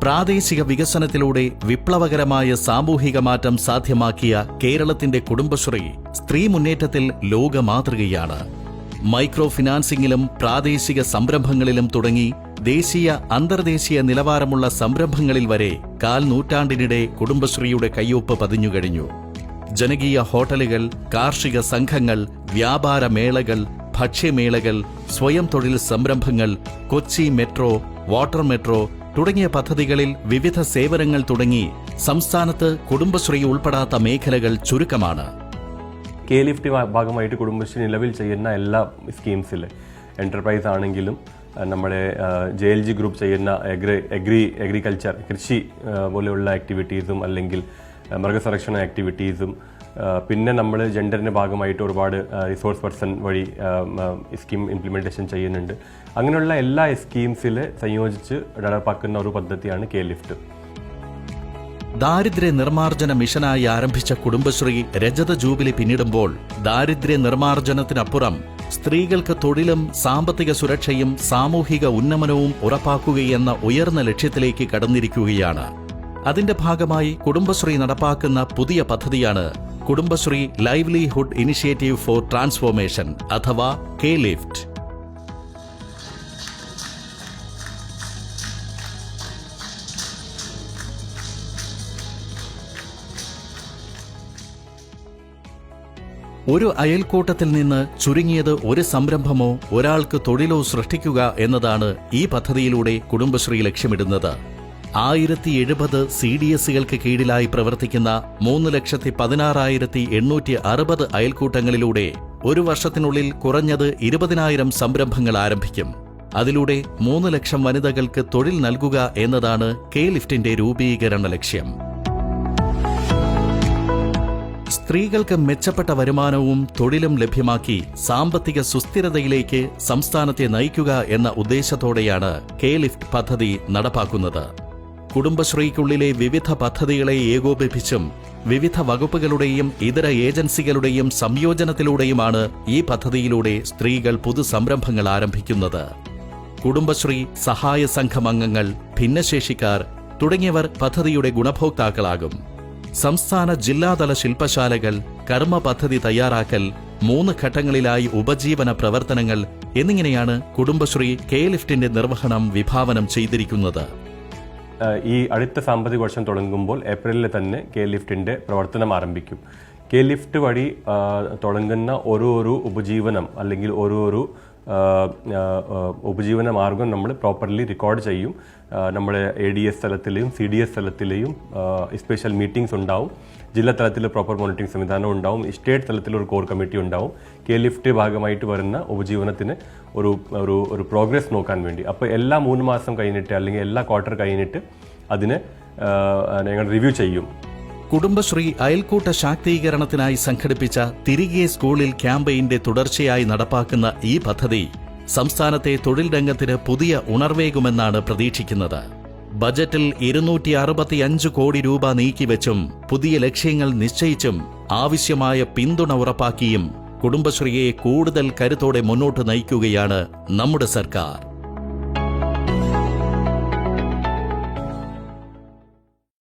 പ്രാദേശിക വികസനത്തിലൂടെ വിപ്ലവകരമായ സാമൂഹിക മാറ്റം സാധ്യമാക്കിയ കേരളത്തിന്റെ കുടുംബശ്രീ സ്ത്രീ മുന്നേറ്റത്തിൽ ലോക മാതൃകയാണ്. മൈക്രോ ഫിനാൻസിംഗിലും പ്രാദേശിക സംരംഭങ്ങളിലും തുടങ്ങി ദേശീയ അന്തർദേശീയ നിലവാരമുള്ള സംരംഭങ്ങളിൽ വരെ കാൽ നൂറ്റാണ്ടിനിടെ കുടുംബശ്രീയുടെ കയ്യൊപ്പ് പതിഞ്ഞുകഴിഞ്ഞു. ജനകീയ ഹോട്ടലുകൾ, കാർഷിക സംഘങ്ങൾ, വ്യാപാര മേളകൾ, ഭക്ഷ്യമേളകൾ, സ്വയം തൊഴിൽ സംരംഭങ്ങൾ, കൊച്ചി മെട്രോ, വാട്ടർ മെട്രോ തുടങ്ങിയ പദ്ധതികളിൽ വിവിധ സേവനങ്ങൾ തുടങ്ങി സംസ്ഥാനത്ത് കുടുംബശ്രീ ഉൾപ്പെടാത്ത മേഖലകൾ ചുരുക്കമാണ്. കെ ലിഫ്റ്റ് ഭാഗമായിട്ട് കുടുംബശ്രീ നിലവിൽ ചെയ്യുന്ന എല്ലാ സ്കീംസിൽ എന്റർപ്രൈസ് ആണെങ്കിലും നമ്മുടെ JLG ഗ്രൂപ്പ് ചെയ്യുന്ന അഗ്രികൾച്ചർ കൃഷി പോലെയുള്ള ആക്ടിവിറ്റീസും അല്ലെങ്കിൽ മൃഗസംരക്ഷണ ആക്ടിവിറ്റീസും പിന്നെ നമ്മൾ ജെൻഡറിൻ്റെ ഭാഗമായിട്ട് ഒരുപാട് റിസോഴ്സ് പേഴ്സൺ വഴി സ്കീം ഇംപ്ലിമെൻറ്റേഷൻ ചെയ്യുന്നുണ്ട്. അങ്ങനെയുള്ള എല്ലാ സ്കീംസിൽ സംയോജിച്ച് നടപ്പാക്കുന്ന ഒരു പദ്ധതിയാണ് കെ ലിഫ്റ്റ്. ദാരിദ്ര്യ നിർമ്മാർജ്ജന മിഷനായി ആരംഭിച്ച കുടുംബശ്രീ രജത ജൂബിലി പിന്നിടുമ്പോൾ ദാരിദ്ര്യ നിർമ്മാർജ്ജനത്തിനപ്പുറം സ്ത്രീകൾക്ക് തൊഴിലും സാമ്പത്തിക സുരക്ഷയും സാമൂഹിക ഉന്നമനവും ഉറപ്പാക്കുകയെന്ന ഉയർന്ന ലക്ഷ്യത്തിലേക്ക് കടന്നിരിക്കുകയാണ്. അതിന്റെ ഭാഗമായി കുടുംബശ്രീ നടപ്പാക്കുന്ന പുതിയ പദ്ധതിയാണ് Kudumbashree livelihood initiative four transformation അഥവാ കെ ലിഫ്റ്റ്. ഒരു അയൽക്കൂട്ടത്തിൽ നിന്ന് ചുരുങ്ങിയത് ഒരു സംരംഭമോ ഒരാൾക്ക് തൊഴിലോ സൃഷ്ടിക്കുക എന്നതാണ് ഈ പദ്ധതിയിലൂടെ കുടുംബശ്രീ ലക്ഷ്യമിടുന്നത്. 1070 CDSകൾക്ക് കീഴിലായി പ്രവർത്തിക്കുന്ന 3,16,860 അയൽക്കൂട്ടങ്ങളിലൂടെ ഒരു വർഷത്തിനുള്ളിൽ കുറഞ്ഞത് 20,000 സംരംഭങ്ങൾ ആരംഭിക്കും. അതിലൂടെ 3 ലക്ഷം വനിതകൾക്ക് തൊഴിൽ നൽകുക എന്നതാണ് കെ ലിഫ്റ്റിന്റെ രൂപീകരണ ലക്ഷ്യം. സ്ത്രീകൾക്ക് മെച്ചപ്പെട്ട വരുമാനവും തൊഴിലും ലഭ്യമാക്കി സാമ്പത്തിക സുസ്ഥിരതയിലേക്ക് സംസ്ഥാനത്തെ നയിക്കുക എന്ന ഉദ്ദേശത്തോടെയാണ് കെ ലിഫ്റ്റ് പദ്ധതി നടപ്പാക്കുന്നത്. കുടുംബശ്രീക്കുള്ളിലെ വിവിധ പദ്ധതികളെ ഏകോപിപ്പിച്ചും വിവിധ വകുപ്പുകളുടെയും ഇതര ഏജൻസികളുടെയും സംയോജനത്തിലൂടെയുമാണ് ഈ പദ്ധതിയിലൂടെ സ്ത്രീകൾ പുതുസംരംഭങ്ങൾ ആരംഭിക്കുന്നത്. കുടുംബശ്രീ സഹായ സംഘം അംഗങ്ങൾ, ഭിന്നശേഷിക്കാർ തുടങ്ങിയവർ പദ്ധതിയുടെ ഗുണഭോക്താക്കളാകും. സംസ്ഥാന ജില്ലാതല ശില്പശാലകൾ, കർമ്മ പദ്ധതി തയ്യാറാക്കൽ, 3 ഘട്ടങ്ങളിലായി ഉപജീവന പ്രവർത്തനങ്ങൾ എന്നിങ്ങനെയാണ് കുടുംബശ്രീ കെ ലിഫ്റ്റിന്റെ നിർവഹണം വിഭാവനം ചെയ്തിരിക്കുന്നത്. ഈ അടുത്ത സാമ്പത്തിക വർഷം തുടങ്ങുമ്പോൾ ഏപ്രിലിൽ തന്നെ കെ ലിഫ്റ്റിന്റെ പ്രവർത്തനം ആരംഭിക്കും. കെ ലിഫ്റ്റ് വഴി തുടങ്ങുന്ന ഓരോ ഉപജീവനം അല്ലെങ്കിൽ ഓരോ ഉപജീവന മാർഗം നമ്മൾ പ്രോപ്പർലി റെക്കോർഡ് ചെയ്യും. നമ്മുടെ ADS തലത്തിലെയും CDS തലത്തിലെയും സ്പെഷ്യൽ മീറ്റിംഗ്സ് ഉണ്ടാവും. ജില്ലാ തലത്തിൽ പ്രോപ്പർ മോണിറ്ററിംഗ് സംവിധാനം ഉണ്ടാവും. സ്റ്റേറ്റ് തലത്തിൽ ഒരു കോർ കമ്മിറ്റി ഉണ്ടാവും. കെ ലിഫ്റ്റ് ഭാഗമായിട്ട് വരുന്ന ഉപജീവനത്തിന് ഒരു പ്രോഗ്രസ് നോക്കാൻ വേണ്ടി. അപ്പോൾ എല്ലാ 3 മാസം കഴിഞ്ഞിട്ട് അല്ലെങ്കിൽ എല്ലാ ക്വാർട്ടർ കഴിഞ്ഞിട്ട് അതിനെ ഞങ്ങൾ റിവ്യൂ ചെയ്യും. കുടുംബശ്രീ അയൽക്കൂട്ട ശാക്തീകരണത്തിനായി സംഘടിപ്പിച്ച തിരികെ സ്കൂളിൽ ക്യാമ്പയിന്റെ തുടർച്ചയായി നടപ്പാക്കുന്ന ഈ പദ്ധതി സംസ്ഥാനത്തെ തൊഴിൽ രംഗത്തിന് പുതിയ ഉണർവേകുമെന്നാണ് പ്രതീക്ഷിക്കുന്നത്. ബജറ്റിൽ 265 കോടി രൂപ നീക്കിവെച്ചും പുതിയ ലക്ഷ്യങ്ങൾ നിശ്ചയിച്ചും ആവശ്യമായ പിന്തുണ ഉറപ്പാക്കിയും കുടുംബശ്രീയെ കൂടുതൽ കരുത്തോടെ മുന്നോട്ട് നയിക്കുകയാണ് നമ്മുടെ സർക്കാർ.